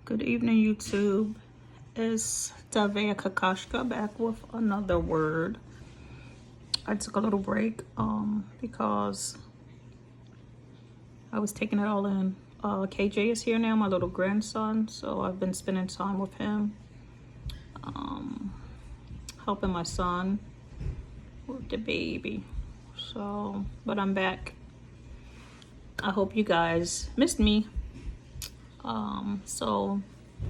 Good evening, YouTube. It's Davea Kakashka back with another word. I took a little break because I was taking it all in. KJ is here now, my little grandson, so I've been spending time with him, helping my son with the baby. So, but I'm back. I hope you guys missed me. So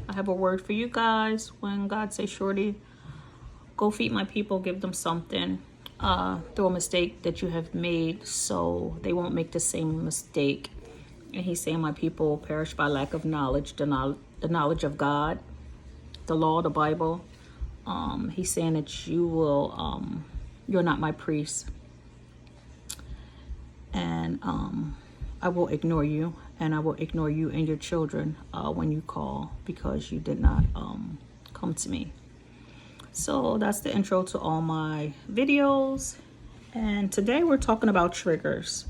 I have a word for you guys. When God says, "Shorty, go feed my people, give them something," through a mistake that you have made, so they won't make the same mistake. And He's saying, "My people perish by lack of knowledge, the knowledge of God, the law, the Bible." He's saying that you're not my priest, and I will ignore you, and I will ignore you and your children when you call, because you did not come to me. So that's the intro to all my videos. And today we're talking about triggers.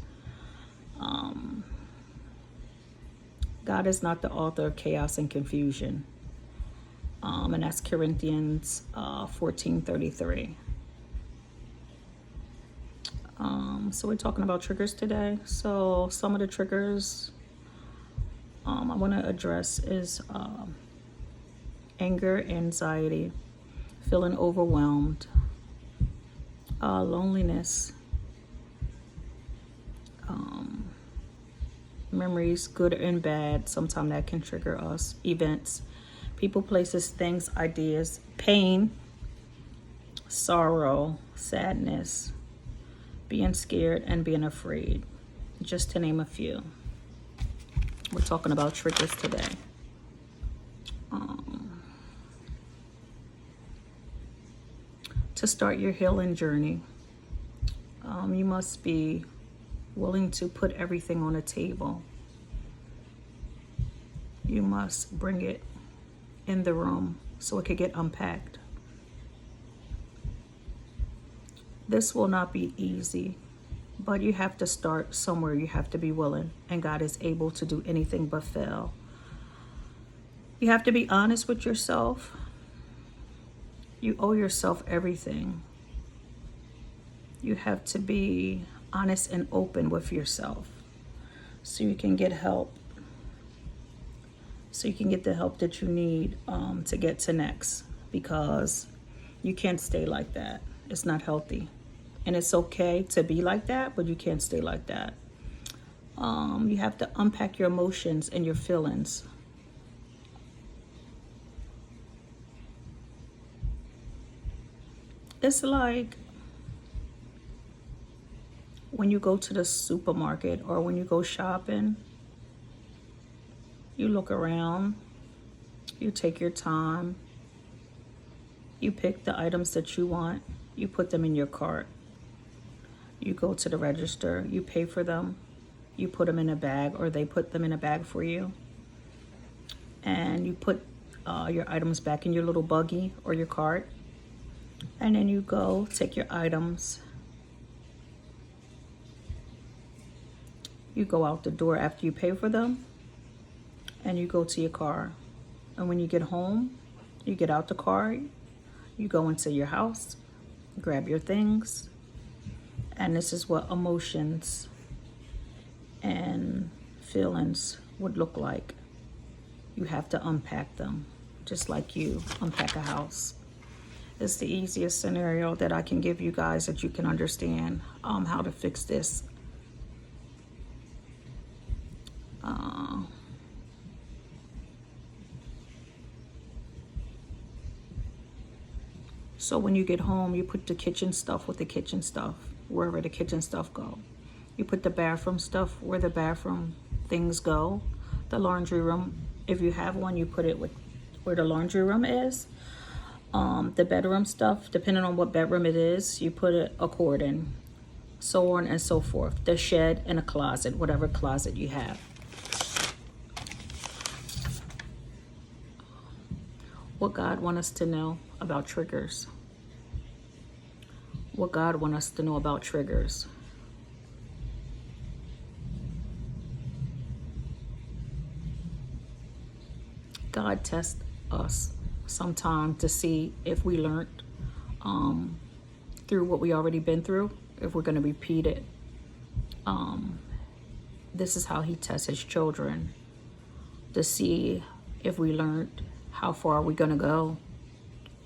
God is not the author of chaos and confusion. And that's Corinthians 14:33. So we're talking about triggers today. So some of the triggers I want to address is anger, anxiety, feeling overwhelmed, loneliness, memories, good and bad. Sometimes that can trigger us. Events, people, places, things, ideas, pain, sorrow, sadness, being scared and being afraid, just to name a few. We're talking about triggers today. To start your healing journey, you must be willing to put everything on the table. You must bring it in the room so it could get unpacked. This will not be easy, but you have to start somewhere. You have to be willing, and God is able to do anything but fail. You have to be honest with yourself. You owe yourself everything. You have to be honest and open with yourself so you can get help. So you can get the help that you need to get to next, because you can't stay like that. It's not healthy. And it's okay to be like that, but you can't stay like that. You have to unpack your emotions and your feelings. It's like when you go to the supermarket or when you go shopping, you look around, you take your time, you pick the items that you want, you put them in your cart. You go to the register, you pay for them, you put them in a bag, or they put them in a bag for you. And you put your items back in your little buggy or your cart. And then you go take your items. You go out the door after you pay for them, and you go to your car. And when you get home, you get out the car, you go into your house, grab your things. And this is what emotions and feelings would look like. You have to unpack them, just like you unpack a house. It's the easiest scenario that I can give you guys that you can understand how to fix this. So when you get home, you put the kitchen stuff with the kitchen stuff, wherever the kitchen stuff go. You put the bathroom stuff where the bathroom things go. The laundry room, if you have one, you put it with where the laundry room is. The bedroom stuff, depending on what bedroom it is, you put it according, so on and so forth. The shed and a closet, whatever closet you have. What God wants us to know about triggers. What God wants us to know about triggers. God tests us sometime to see if we learned through what we already been through, if we're going to repeat it. This is how he tests his children, to see if we learned, how far are we going to go.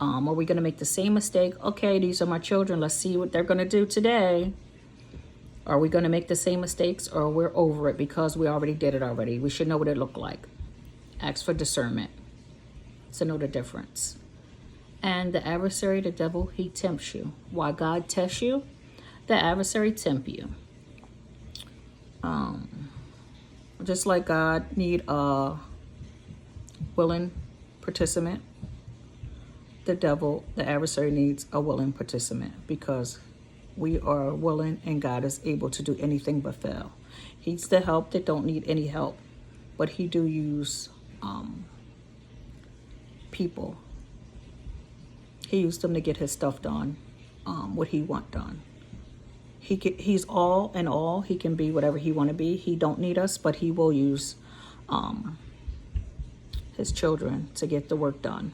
Are we going to make the same mistake? Okay, these are my children. Let's see what they're going to do today. Are we going to make the same mistakes, or we're over it because we already did it already? We should know what it looked like. Ask for discernment to know the difference. And the adversary, the devil, he tempts you. Why God tests you? The adversary tempt you. Just like God need a willing participant, the devil, the adversary, needs a willing participant, because we are willing and God is able to do anything but fail. He's the help that don't need any help, but he do use people. He used them to get his stuff done, what he want done. He's all in all. He can be whatever he want to be. He don't need us, but he will use his children to get the work done.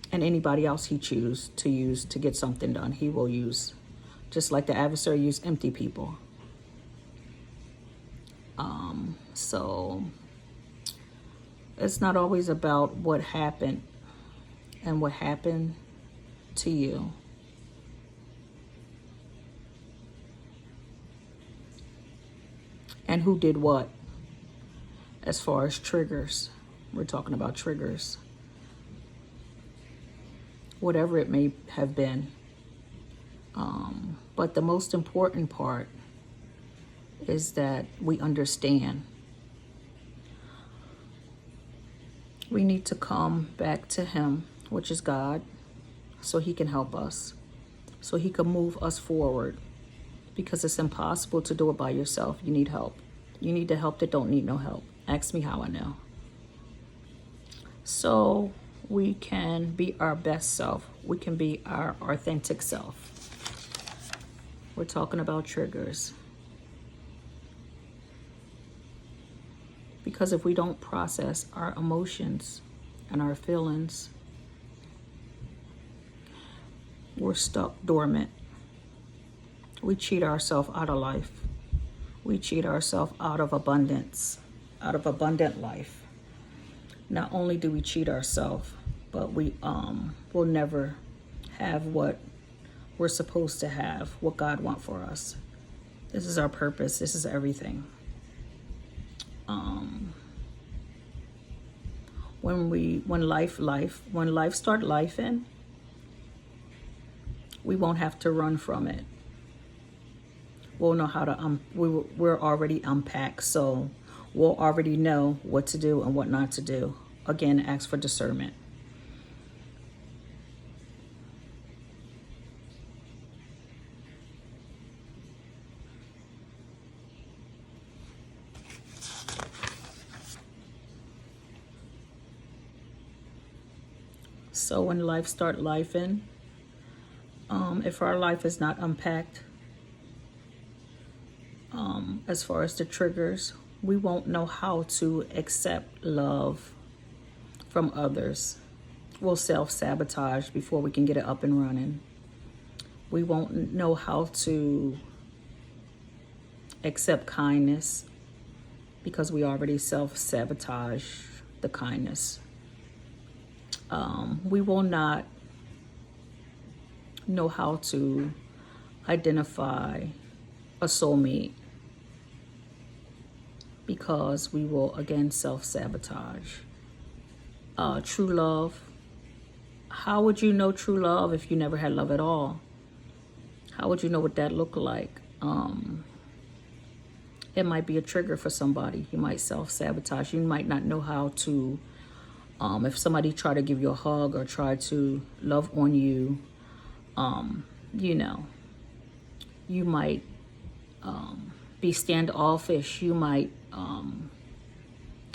And anybody else he choose to use to get something done, he will use. Just like the adversary used empty people. So it's not always about what happened and what happened to you. And who did what. As far as triggers, we're talking about triggers. Whatever it may have been. But the most important part is that we understand. We need to come back to him, which is God, so he can help us, so he can move us forward, because it's impossible to do it by yourself. You need help. You need the help that don't need no help. Ask me how I know. So we can be our best self. We can be our authentic self. We're talking about triggers. Because if we don't process our emotions and our feelings, we're stuck dormant. We cheat ourselves out of life. We cheat ourselves out of abundance, out of abundant life. Not only do we cheat ourselves, but we will never have what we're supposed to have, what God wants for us. This is our purpose. This is everything. When life start lifing, we won't have to run from it. We'll know how to we're already unpacked, so we'll already know what to do and what not to do. Again, ask for discernment. So when life start lifing, if our life is not unpacked, as far as the triggers, we won't know how to accept love from others. We'll self-sabotage before we can get it up and running. We won't know how to accept kindness because we already self-sabotage the kindness. We will not know how to identify a soulmate because we will again self-sabotage. True love. How would you know true love if you never had love at all? How would you know what that looked like? It might be a trigger for somebody. You might self-sabotage. You might not know how to, if somebody try to give you a hug or try to love on you, you know, you might be standoffish. You might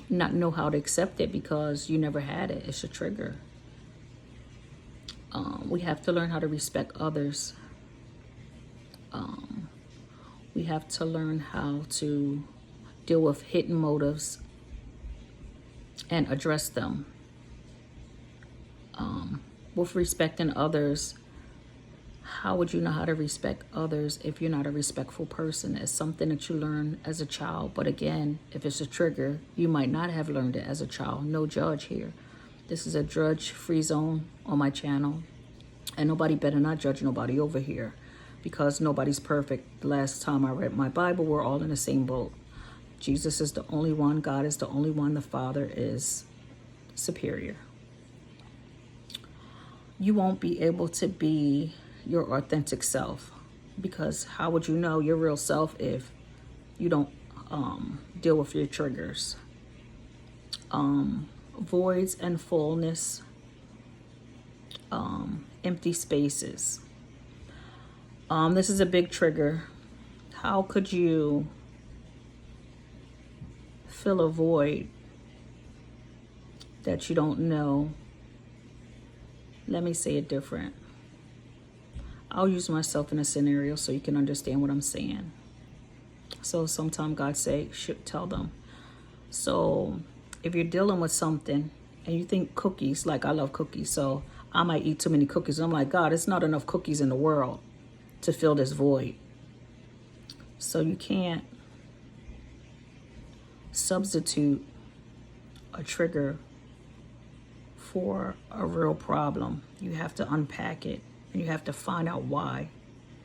not know how to accept it because you never had it. It's a trigger. We have to learn how to respect others. We have to learn how to deal with hidden motives and address them. With respecting others, how would you know how to respect others if you're not a respectful person? It's something that you learn as a child. But again, if it's a trigger, you might not have learned it as a child. No judge here. This is a judge-free zone on my channel. And nobody better not judge nobody over here, because nobody's perfect. The last time I read my Bible, we're all in the same boat. Jesus is the only one. God is the only one. The Father is superior. You won't be able to be your authentic self, because how would you know your real self if you don't deal with your triggers? Voids and fullness, empty spaces. This is a big trigger. How could you fill a void that you don't know? Let me say it different. I'll use myself in a scenario so you can understand what I'm saying. So sometimes God should tell them. So if you're dealing with something and you think cookies, like I love cookies, so I might eat too many cookies. I'm like, God, it's not enough cookies in the world to fill this void. So you can't substitute a trigger for a real problem. You have to unpack it, and you have to find out why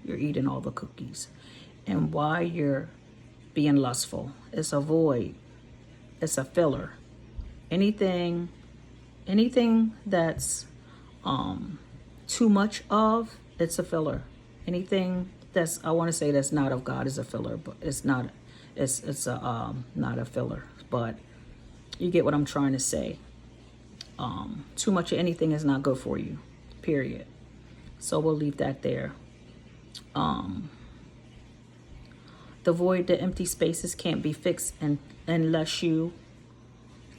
you're eating all the cookies and why you're being lustful. It's a void. It's a filler. Anything that's too much of, it's a filler. Anything that's, I want to say, that's not of God is a filler, but it's not. It's a not a filler. But you get what I'm trying to say. Too much of anything is not good for you. Period. So we'll leave that there. The void, the empty spaces can't be fixed unless you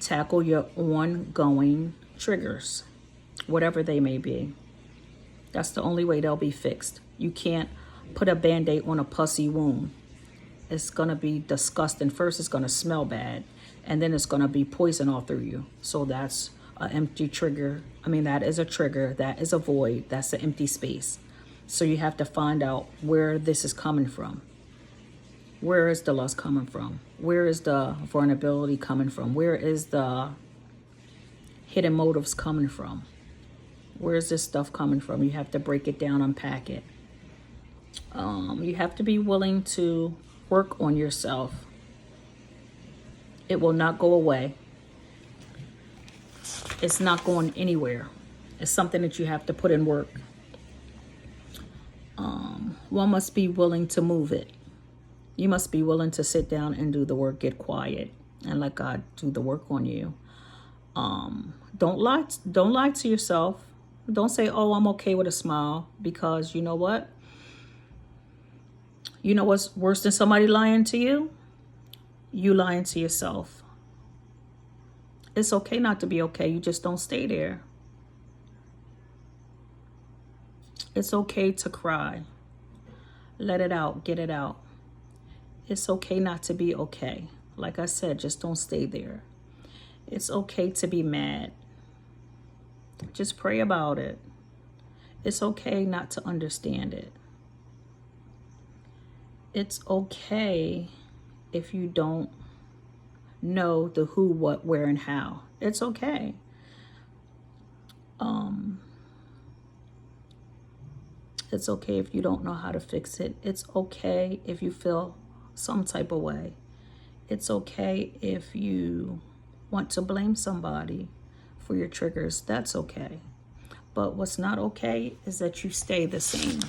tackle your ongoing triggers, whatever they may be. That's the only way they'll be fixed. You can't put a Band-Aid on a pussy wound. It's going to be disgusting. First, it's going to smell bad, and then it's going to be poison all through you. So that's an empty trigger. I mean, that is a trigger. That is a void. That's an empty space. So you have to find out where this is coming from. Where is the lust coming from? Where is the vulnerability coming from? Where is the hidden motives coming from? Where is this stuff coming from? You have to break it down, unpack it. You have to be willing to work on yourself. It will not go away. It's not going anywhere. It's something that you have to put in work. One must be willing to move it. You must be willing to sit down and do the work, get quiet, and let God do the work on you. Don't lie to yourself. Don't say, oh, I'm okay with a smile, because you know what? You know what's worse than somebody lying to you? You lying to yourself. It's okay not to be okay. You just don't stay there. It's okay to cry. Let it out. Get it out. It's okay not to be okay. Like I said, just don't stay there. It's okay to be mad. Just pray about it. It's okay not to understand it. It's okay if you don't know the who, what, where, and how. It's okay. It's okay if you don't know how to fix it. It's okay if you feel some type of way. It's okay if you want to blame somebody for your triggers. That's okay. But what's not okay is that you stay the same.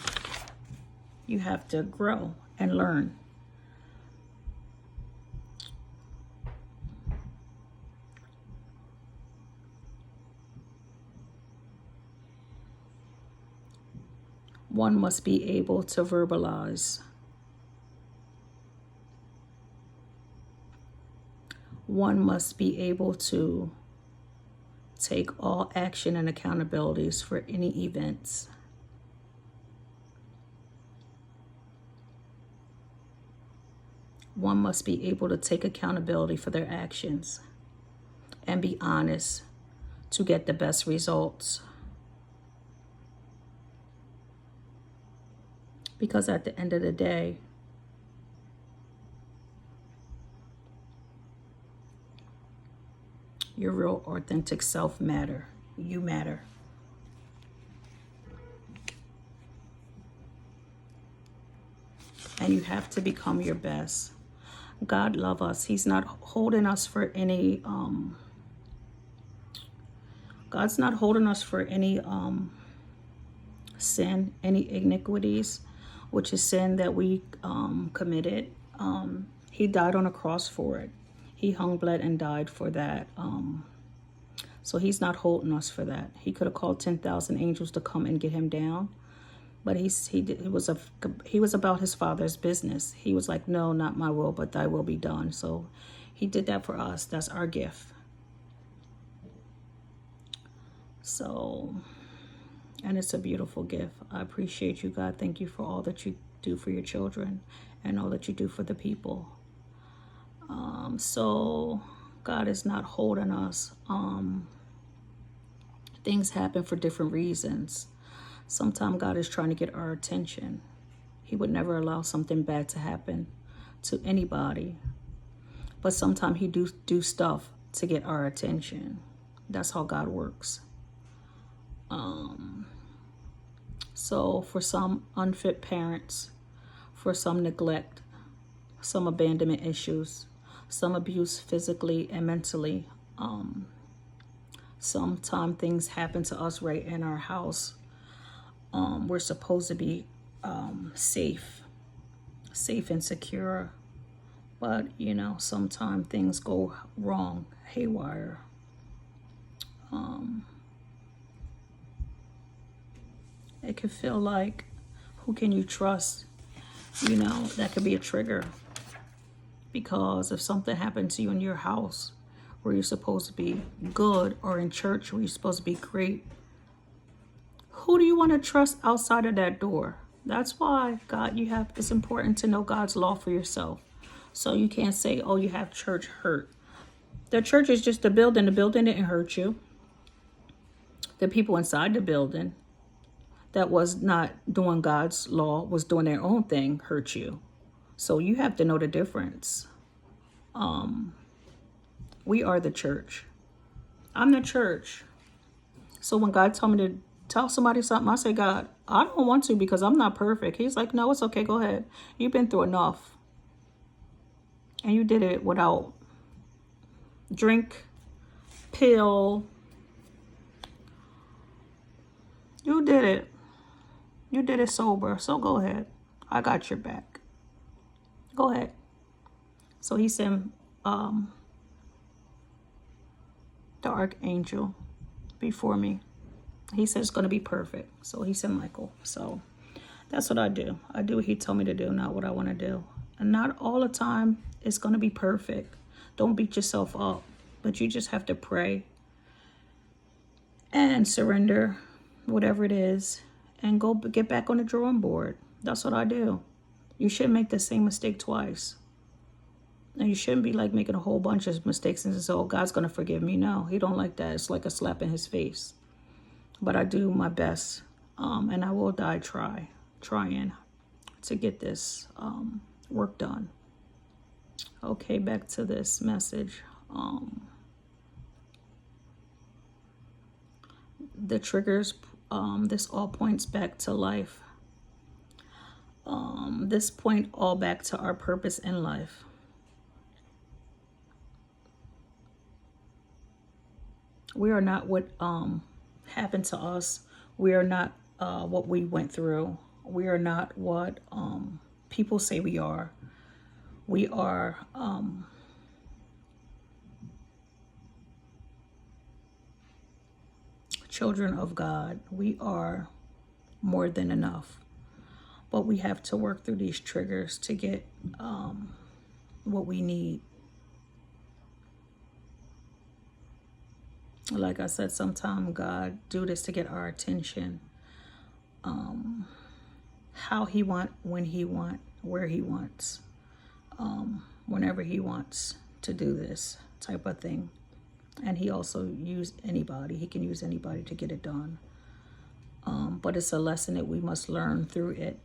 You have to grow and learn. One must be able to verbalize. One must be able to take all action and accountabilities for any events. One must be able to take accountability for their actions and be honest to get the best results. Because at the end of the day, your real authentic self matter. You matter. And you have to become your best. God love us. He's not holding us for any God's not holding us for any sin, any iniquities, which is sin that we committed. He died on a cross for it. He hung, bled, and died for that. So he's not holding us for that. He could have called 10,000 angels to come and get him down, but he was about his Father's business. He was like, no, not my will, but thy will be done. So he did that for us. That's our gift. So, and it's a beautiful gift. I appreciate you, God. Thank you for all that you do for your children and all that you do for the people. So God is not holding us. Things happen for different reasons. Sometimes God is trying to get our attention. He would never allow something bad to happen to anybody. But sometimes he do stuff to get our attention. That's how God works. So for some unfit parents, for some neglect, some abandonment issues, some abuse physically and mentally, sometimes things happen to us right in our house. We're supposed to be safe and secure, but sometimes things go wrong, haywire. It can feel like, who can you trust? That could be a trigger. Because if something happened to you in your house where you're supposed to be good, or in church where you're supposed to be great, who do you want to trust outside of that door? That's why it's important to know God's law for yourself. So you can't say, oh, you have church hurt. The church is just a building. The building didn't hurt you. The people inside the building that was not doing God's law, was doing their own thing, hurt you. So you have to know the difference. We are the church. I'm the church. So when God told me to tell somebody something, I say, God, I don't want to because I'm not perfect. He's like, no, it's okay. Go ahead. You've been through enough. And you did it without drink, pill. You did it. You did it sober. So go ahead. I got your back. Go ahead. So he sent the archangel before me. He said it's going to be perfect. So he sent Michael. So that's what I do. I do what he told me to do, not what I want to do. And not all the time it's going to be perfect. Don't beat yourself up. But you just have to pray and surrender whatever it is and go get back on the drawing board. That's what I do. You shouldn't make the same mistake twice. And you shouldn't be like making a whole bunch of mistakes and say, oh, God's going to forgive me. No, he don't like that. It's like a slap in his face. But I do my best. And I will die trying to get this work done. Okay, back to this message. The triggers, this all points back to life. This point all back to our purpose in life. We are not what happened to us. We are not what we went through. We are not what people say we are. We are children of God. We are more than enough. But we have to work through these triggers to get what we need. Like I said, sometimes God do this to get our attention. How he want, when he want, where he wants, whenever he wants to do this type of thing. And he also used anybody. He can use anybody to get it done. But it's a lesson that we must learn through it.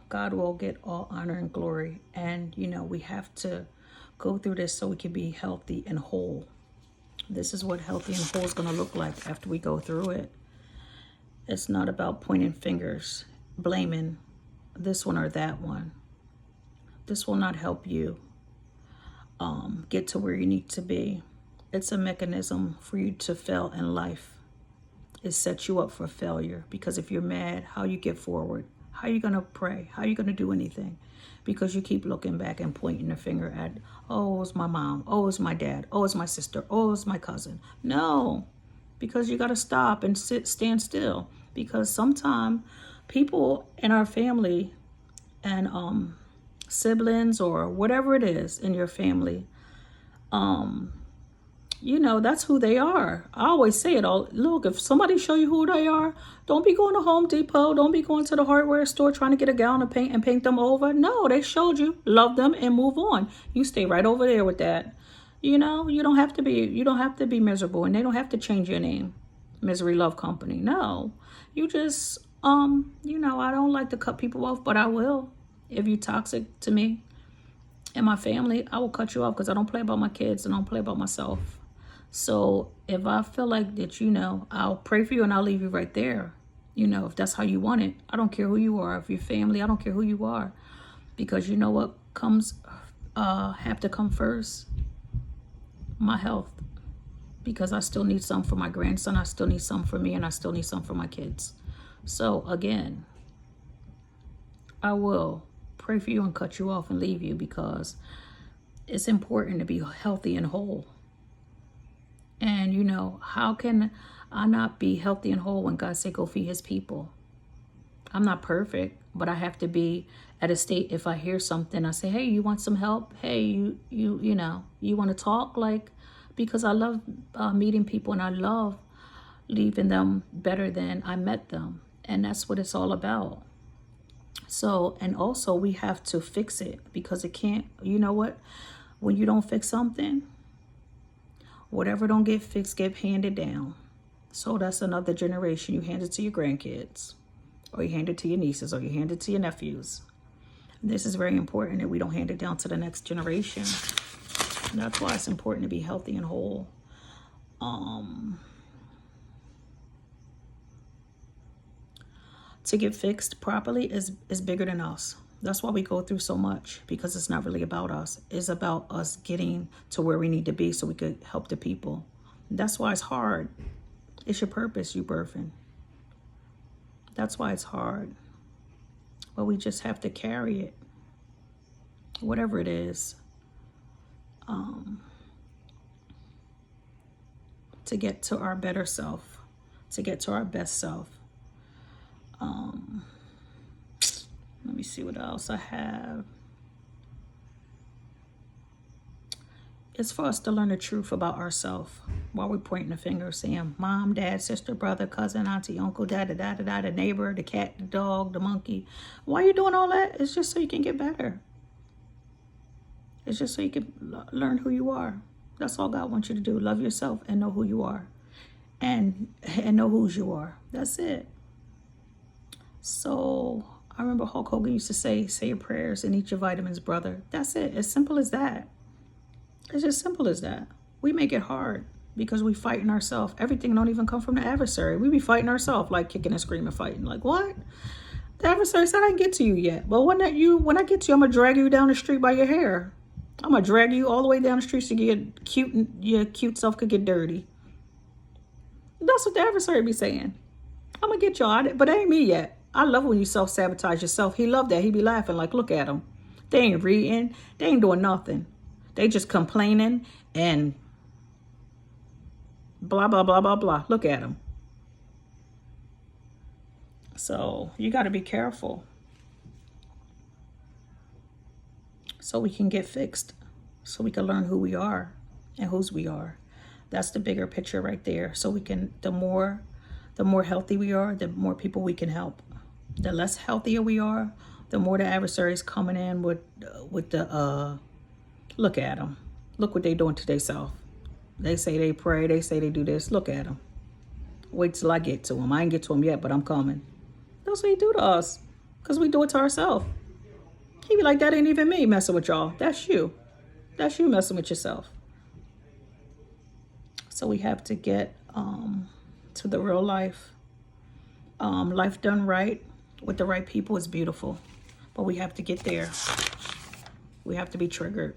God will get all honor and glory. And, you know, we have to go through this so we can be healthy and whole. This is what healthy and whole is going to look like after we go through it. It's not about pointing fingers, blaming this one or that one. This will not help you get to where you need to be. It's a mechanism for you to fail in life. It sets you up for failure, because if you're mad, how you get forward? How are you going to pray? How are you going to do anything? Because you keep looking back and pointing the finger at, oh, it's my mom. Oh, it's my dad. Oh, it's my sister. Oh, it's my cousin. No, because you got to stop and stand still. Because sometimes people in our family and siblings or whatever it is in your family, you know, that's who they are. I always say it all. Look, if somebody show you who they are, don't be going to Home Depot. Don't be going to the hardware store trying to get a gallon of paint and paint them over. No, they showed you. Love them and move on. You stay right over there with that. You know, you don't have to be miserable, and they don't have to change your name. Misery Love Company. No. You just you know, I don't like to cut people off, but I will. If you're toxic to me and my family, I will cut you off, because I don't play about my kids and I don't play about myself. So if I feel like that, you know, I'll pray for you and I'll leave you right there. You know, if that's how you want it. I don't care who you are. If you're family, I don't care who you are. Because you know what comes, have to come first? My health. Because I still need some for my grandson. I still need some for me, and I still need some for my kids. So again, I will pray for you and cut you off and leave you, because it's important to be healthy and whole. And, you know, how can I not be healthy and whole when God said go feed his people? I'm not perfect, but I have to be at a state. If I hear something, I say, hey, you want some help? Hey, you know, you want to talk? Like, because I love meeting people, and I love leaving them better than I met them. And that's what it's all about. So, and also we have to fix it, because it can't, you know what? When you don't fix something, whatever don't get fixed, get handed down. So that's another generation. You hand it to your grandkids, or you hand it to your nieces, or you hand it to your nephews. This is very important that we don't hand it down to the next generation. And that's why it's important to be healthy and whole. To get fixed properly is bigger than us. That's why we go through so much, because it's not really about us. It's about us getting to where we need to be so we could help the people. That's why it's hard. It's your purpose you birthing. That's why it's hard. But we just have to carry it. Whatever it is. To get to our better self. To get to our best self. Let me see what else I have. It's for us to learn the truth about ourselves while we're pointing the finger, saying mom, dad, sister, brother, cousin, auntie, uncle, dad, the neighbor, the cat, the dog, the monkey. Why are you doing all that? It's just so you can get better. It's just so you can learn who you are. That's all God wants you to do. Love yourself and know who you are. And know whose you are. That's it. So I remember Hulk Hogan used to say your prayers and eat your vitamins, brother. That's it. As simple as that. It's just simple as that. We make it hard because we fighting ourselves. Everything don't even come from the adversary. We be fighting ourselves, like kicking and screaming, fighting. Like, what? The adversary said I didn't get to you yet. But when I get to you, I'm going to drag you down the street by your hair. I'm going to drag you all the way down the street so you get cute and your cute self could get dirty. That's what the adversary be saying. I'm going to get y'all, but it ain't me yet. I love when you self-sabotage yourself. He loved that. He be laughing like, look at them. They ain't reading. They ain't doing nothing. They just complaining and blah, blah, blah, blah, blah. Look at them. So you got to be careful so we can get fixed, so we can learn who we are and whose we are. That's the bigger picture right there. So we can, the more healthy we are, the more people we can help. The less healthier we are, the more the adversaries coming in with the, look at them. Look what they doing to themselves. They say they pray. They say they do this. Look at them. Wait till I get to them. I ain't get to them yet, but I'm coming. That's what he do to us. Because we do it to ourselves. He be like, that ain't even me messing with y'all. That's you. That's you messing with yourself. So we have to get to the real life. Life done right with the right people is beautiful. But we have to get there. We have to be triggered.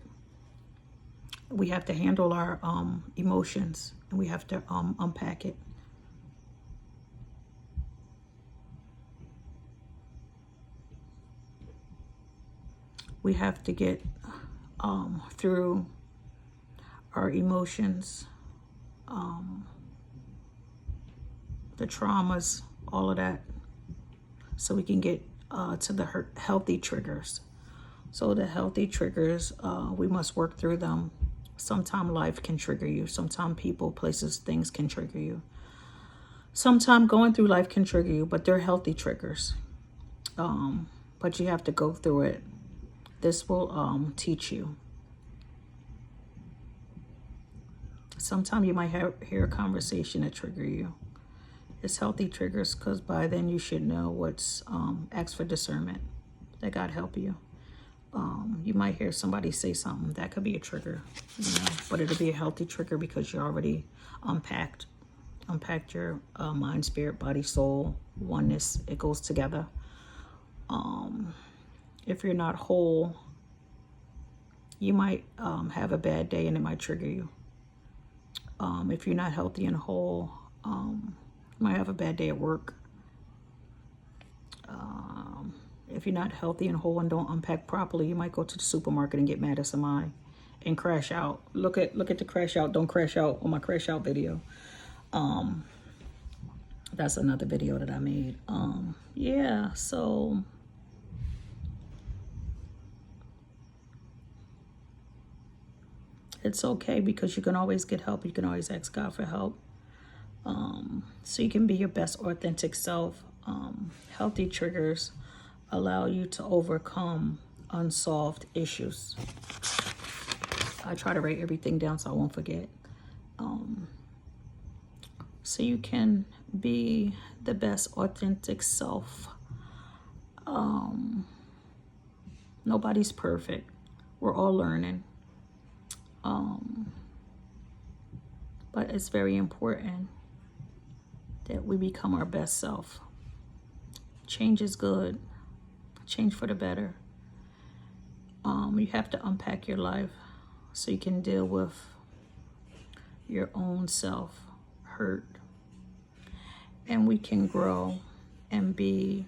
We have to handle our emotions. And we have to unpack it. We have to get through our emotions, the traumas, all of that, so we can get to the healthy triggers. So the healthy triggers, we must work through them. Sometimes life can trigger you. Sometimes people, places, things can trigger you. Sometimes going through life can trigger you, but they're healthy triggers. But you have to go through it. This will teach you. Sometimes you might hear a conversation that trigger you. It's healthy triggers because by then you should know what's, ask for discernment. That God help you. You might hear somebody say something. That could be a trigger, but it'll be a healthy trigger because you already unpacked your mind, spirit, body, soul, oneness. It goes together. If you're not whole, you might have a bad day and it might trigger you. If you're not healthy and whole, you might have a bad day at work. If you're not healthy and whole and don't unpack properly, you might go to the supermarket and get mad at somebody and crash out. Look at the crash out. Don't crash out on my crash out video. That's another video that I made. Yeah, so it's okay because you can always get help. You can always ask God for help. So you can be your best authentic self. Healthy triggers allow you to overcome unsolved issues. I try to write everything down so I won't forget. So you can be the best authentic self. Nobody's perfect. We're all learning. But it's very important that we become our best self. Change is good. Change for the better. You have to unpack your life so you can deal with your own self hurt. And we can grow and be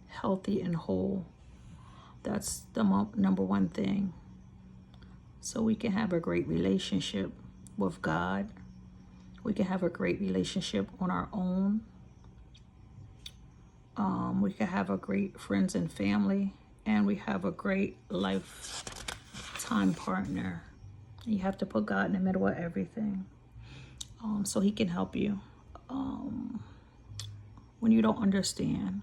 healthy and whole. That's the number one thing. So we can have a great relationship with God. We can have a great relationship on our own. We can have a great friends and family, and we have a great lifetime partner. You have to put God in the middle of everything, so He can help you when you don't understand.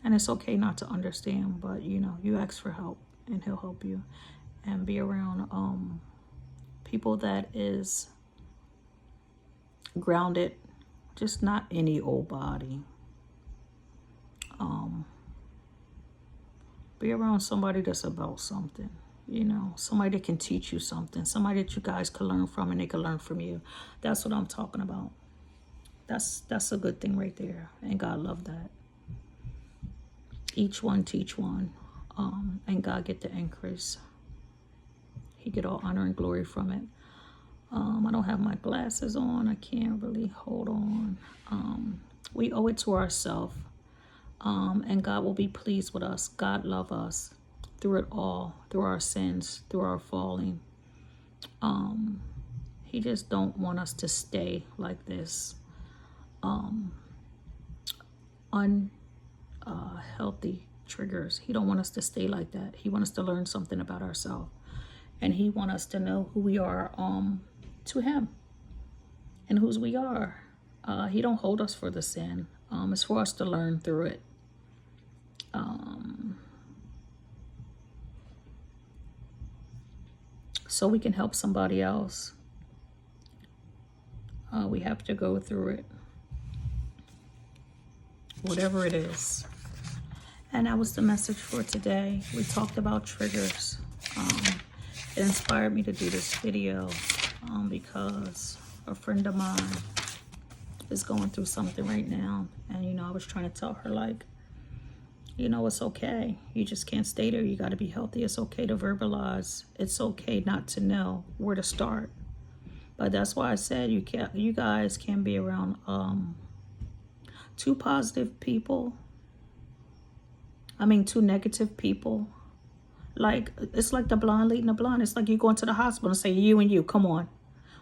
And it's okay not to understand, but you ask for help, and He'll help you. And be around people that is grounded, just not any old body. Be around somebody that's about something, somebody that can teach you something, somebody that you guys can learn from and they can learn from you. That's what I'm talking about. That's a good thing right there. And God love that. Each one teach one, and God get the increase. He get all honor and glory from it. I don't have my glasses on. I can't really hold on. We owe it to ourselves. And God will be pleased with us. God love us through it all, through our sins, through our falling. He just don't want us to stay like this. Unhealthy triggers. He don't want us to stay like that. He wants us to learn something about ourselves. And He want us to know who we are to Him and whose we are. He don't hold us for the sin. It's for us to learn through it. so we can help somebody else. We have to go through it, whatever it is. And that was the message for today. We talked about triggers. It inspired me to do this video because a friend of mine is going through something right now. And, you know, I was trying to tell her, like, you know, it's okay. You just can't stay there. You got to be healthy. It's okay to verbalize. It's okay not to know where to start. But that's why I said you guys can be around two positive people. I mean, two negative people. Like, it's like the blind leading the blind. It's like you go into the hospital and say, you and you, come on.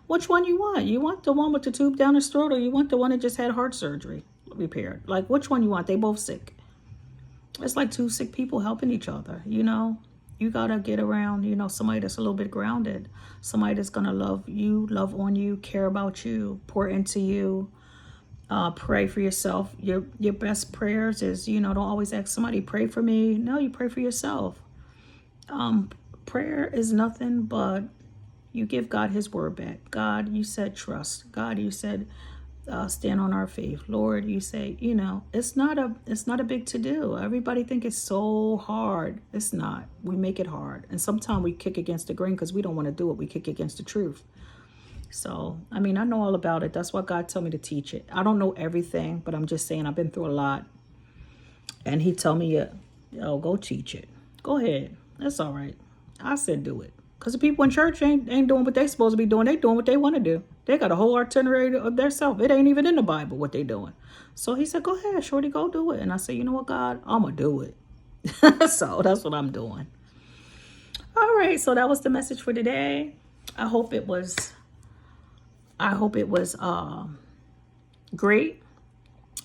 Which one you want? You want the one with the tube down his throat, or you want the one that just had heart surgery repaired? Like, which one you want? They both sick. It's like two sick people helping each other, you know? You got to get around, you know, somebody that's a little bit grounded. Somebody that's going to love you, love on you, care about you, pour into you. Pray for yourself. Your best prayers is, you know, don't always ask somebody, pray for me. No, you pray for yourself. Prayer is nothing but you give God his word back. God, you said trust. God, you said stand on our faith. Lord, you say, you know, it's not a big to do. Everybody think it's so hard. It's not. We make it hard. And sometimes we kick against the grain because we don't want to do it. We kick against the truth. So, I mean, I know all about it. That's why God told me to teach it. I don't know everything, but I'm just saying I've been through a lot. And he told me, yo, go teach it. Go ahead. That's all right. I said do it. Because the people in church ain't doing what they supposed to be doing. They doing what they want to do. They got a whole itinerary of their self. It ain't even in the Bible what they doing. So he said, go ahead, shorty, go do it. And I said, you know what, God? I'm going to do it. So that's what I'm doing. All right. So that was the message for today. I hope it was great.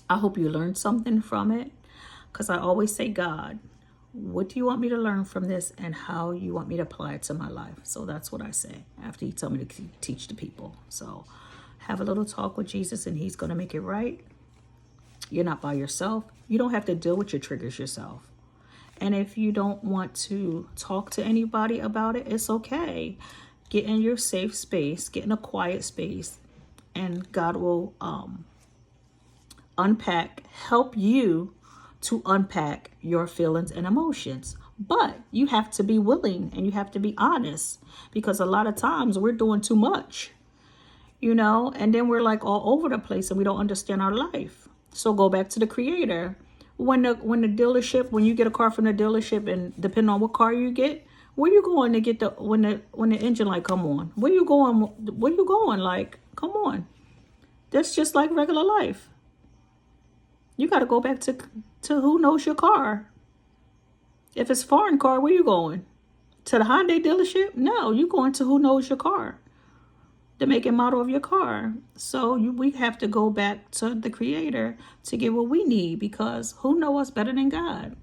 I hope you learned something from it. Because I always say, God, what do you want me to learn from this, and how you want me to apply it to my life? So that's what I say after he told me to teach the people. So have a little talk with Jesus, and he's going to make it right. You're not by yourself. You don't have to deal with your triggers yourself. And if you don't want to talk to anybody about it, it's okay. Get in your safe space, get in a quiet space, and God will help you to unpack your feelings and emotions. But you have to be willing, and you have to be honest, because a lot of times we're doing too much, you know, and then we're like all over the place and we don't understand our life. So go back to the Creator. When the dealership, when you get a car from the dealership, and depending on what car you get, where you going to get when the engine light come on? Where you going? Like, come on. That's just like regular life. You got to go back to who knows your car. If it's a foreign car, where you going? To the Hyundai dealership? No, you going to who knows your car, the make and model of your car. So we have to go back to the Creator to get what we need, because who knows us better than God?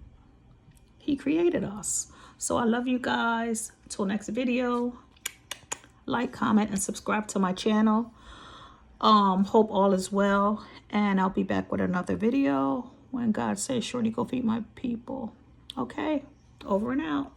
He created us. So I love you guys. Till next video, like, comment, and subscribe to my channel. Hope all is well, and I'll be back with another video when God says, shorty, go feed my people. Okay, over and out.